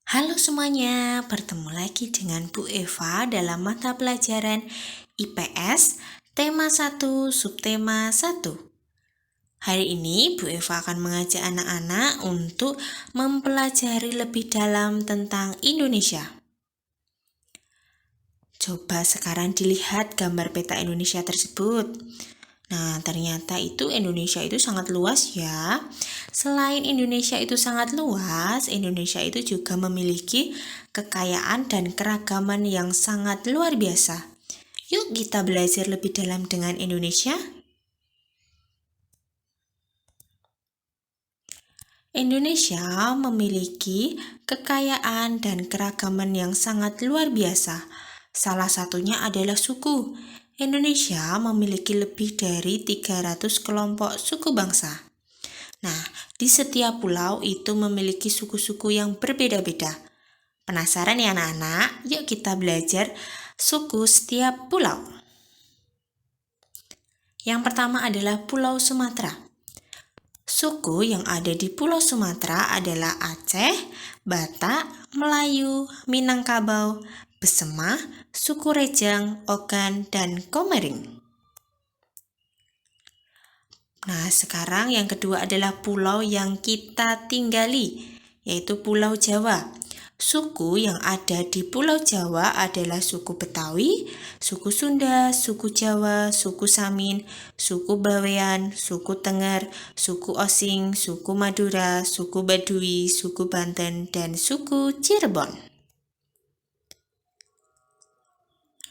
Halo semuanya, bertemu lagi dengan Bu Eva dalam mata pelajaran IPS tema 1 subtema 1. Hari ini Bu Eva akan mengajak anak-anak untuk mempelajari lebih dalam tentang Indonesia. Coba sekarang dilihat gambar peta Indonesia tersebut. Nah, ternyata itu Indonesia itu sangat luas ya. Selain Indonesia itu sangat luas, Indonesia itu juga memiliki kekayaan dan keragaman yang sangat luar biasa. Yuk kita belajar lebih dalam dengan Indonesia. Indonesia memiliki kekayaan dan keragaman yang sangat luar biasa. Salah satunya adalah suku. Indonesia memiliki lebih dari 300 kelompok suku bangsa. Nah, di setiap pulau itu memiliki suku-suku yang berbeda-beda. Penasaran ya anak-anak? Yuk kita belajar suku setiap pulau. Yang pertama adalah Pulau Sumatera. Suku yang ada di Pulau Sumatera adalah Aceh, Batak, Melayu, Minangkabau, Besemah, suku Rejang, Ogan, dan Komering. Nah, sekarang yang kedua adalah pulau yang kita tinggali, yaitu Pulau Jawa. Suku yang ada di Pulau Jawa adalah suku Betawi, suku Sunda, suku Jawa, suku Samin, suku Bawean, suku Tengger, suku Osing, suku Madura, suku Baduy, suku Banten, dan suku Cirebon.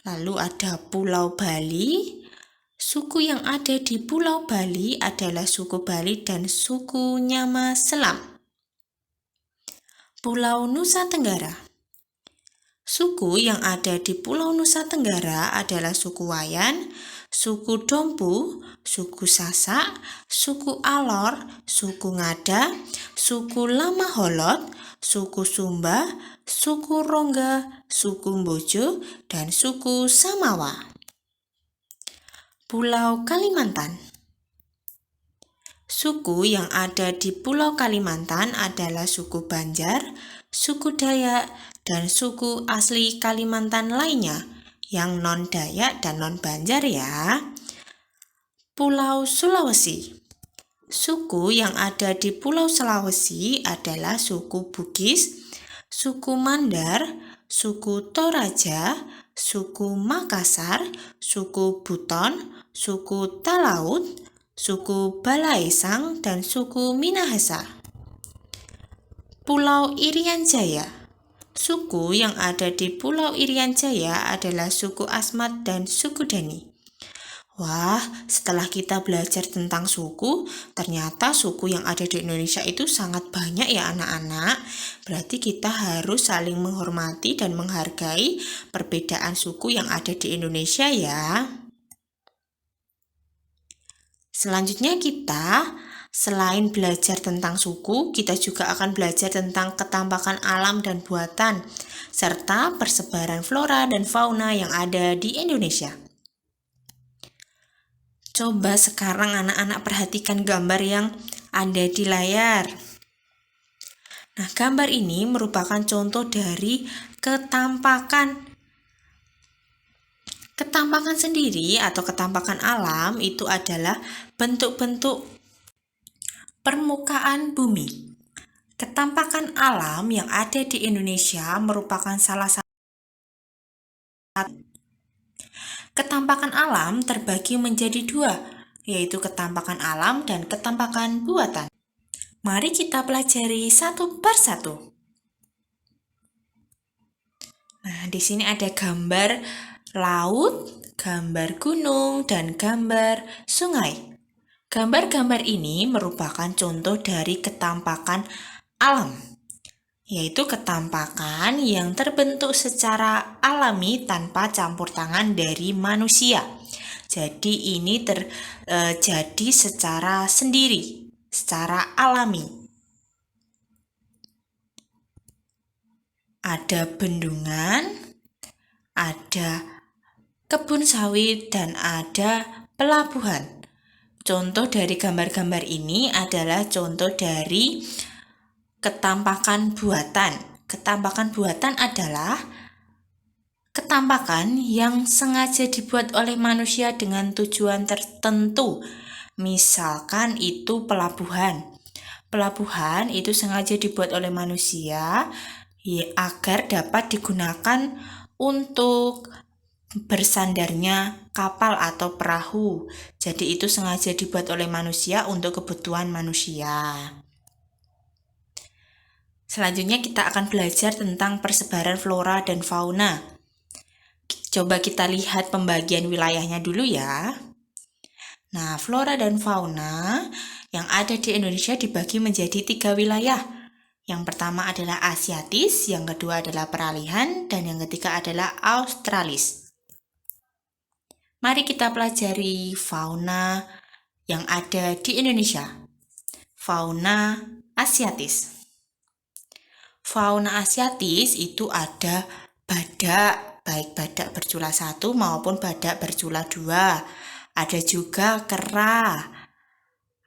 Lalu ada Pulau Bali. Suku yang ada di Pulau Bali adalah suku Bali dan suku Nyama Selam. Pulau Nusa Tenggara. Suku yang ada di Pulau Nusa Tenggara adalah suku Wayan, suku Dompu, suku Sasak, suku Alor, suku Ngada, suku Lama Holot, suku Sumba, suku Rongga, suku Mbojo, dan suku Samawa. Pulau Kalimantan. Suku yang ada di Pulau Kalimantan adalah suku Banjar, suku Dayak, dan suku asli Kalimantan lainnya yang non-Dayak dan non-Banjar ya. Pulau Sulawesi. Suku yang ada di Pulau Sulawesi adalah suku Bugis, suku Mandar, suku Toraja, suku Makassar, suku Buton, suku Talaut, suku Balaisang, dan suku Minahasa. Pulau Irian Jaya. Suku yang ada di Pulau Irian Jaya adalah suku Asmat dan suku Dani. Wah, setelah kita belajar tentang suku, ternyata suku yang ada di Indonesia itu sangat banyak ya anak-anak. Berarti kita harus saling menghormati dan menghargai perbedaan suku yang ada di Indonesia ya. Selanjutnya selain belajar tentang suku, kita juga akan belajar tentang ketampakan alam dan buatan, serta persebaran flora dan fauna yang ada di Indonesia. Coba sekarang anak-anak perhatikan gambar yang ada di layar. Nah, gambar ini merupakan contoh dari ketampakan. Ketampakan sendiri atau ketampakan alam itu adalah bentuk-bentuk permukaan bumi. Ketampakan alam yang ada di Indonesia merupakan salah satu. Ketampakan alam terbagi menjadi dua, yaitu ketampakan alam dan ketampakan buatan. Mari kita pelajari satu persatu. Nah, di sini ada gambar laut, gambar gunung, dan gambar sungai. Gambar-gambar ini merupakan contoh dari ketampakan alam, yaitu ketampakan yang terbentuk secara alami tanpa campur tangan dari manusia. Jadi ini terjadi secara sendiri, secara alami. Ada bendungan, ada kebun sawit, dan ada pelabuhan. Contoh dari gambar-gambar ini adalah contoh dari ketampakan buatan. Ketampakan buatan adalah ketampakan yang sengaja dibuat oleh manusia dengan tujuan tertentu. Misalkan itu pelabuhan. Pelabuhan itu sengaja dibuat oleh manusia agar dapat digunakan untuk bersandarnya kapal atau perahu. Jadi itu sengaja dibuat oleh manusia untuk kebutuhan manusia. Selanjutnya kita akan belajar tentang persebaran flora dan fauna. Coba kita lihat pembagian wilayahnya dulu ya. Nah, flora dan fauna yang ada di Indonesia dibagi menjadi 3 wilayah. Yang pertama adalah Asiatis, yang kedua adalah Peralihan, dan yang ketiga adalah Australis. Mari kita pelajari fauna yang ada di Indonesia. Fauna Asiatis. Fauna Asiatis itu ada badak, baik badak bercula 1 maupun badak bercula 2. Ada juga kera,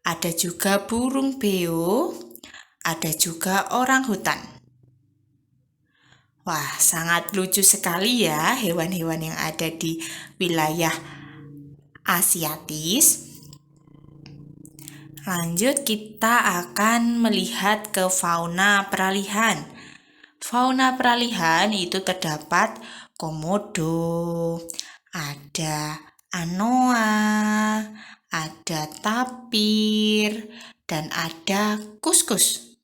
ada juga burung beo, ada juga orang hutan. Wah, sangat lucu sekali ya hewan-hewan yang ada di wilayah Asiatis. Lanjut, kita akan melihat ke fauna peralihan. Fauna peralihan itu terdapat komodo, ada anoa, ada tapir, dan ada kuskus.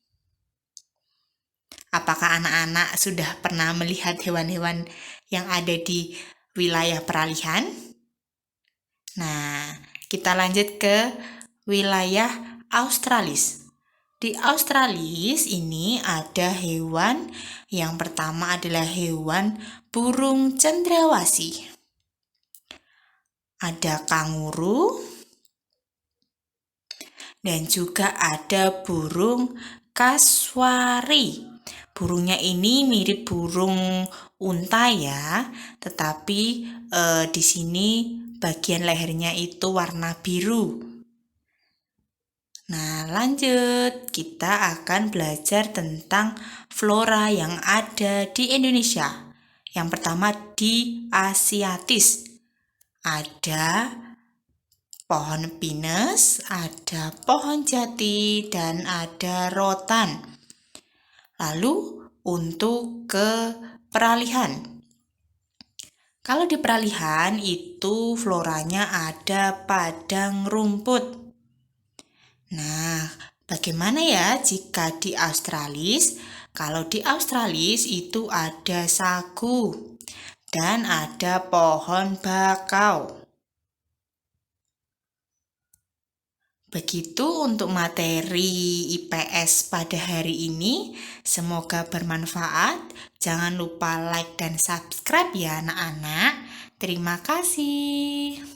Apakah anak-anak sudah pernah melihat hewan-hewan yang ada di wilayah peralihan? Nah, kita lanjut ke wilayah Australis. Di Australis ini ada hewan yang pertama adalah hewan burung cendrawasih. Ada kanguru dan juga ada burung kasuari. Burungnya ini mirip burung unta ya, tetapi di sini bagian lehernya itu warna biru. Nah, lanjut. Kita akan belajar tentang flora yang ada di Indonesia. Yang pertama di Asiatis. Ada pohon pinus, ada pohon jati, dan ada rotan. Lalu untuk ke peralihan. Kalau di peralihan itu floranya ada padang rumput. Nah, bagaimana ya jika di Australis? Kalau di Australis itu ada sagu dan ada pohon bakau. Begitu untuk materi IPS pada hari ini. Semoga bermanfaat. Jangan lupa like dan subscribe ya anak-anak. Terima kasih.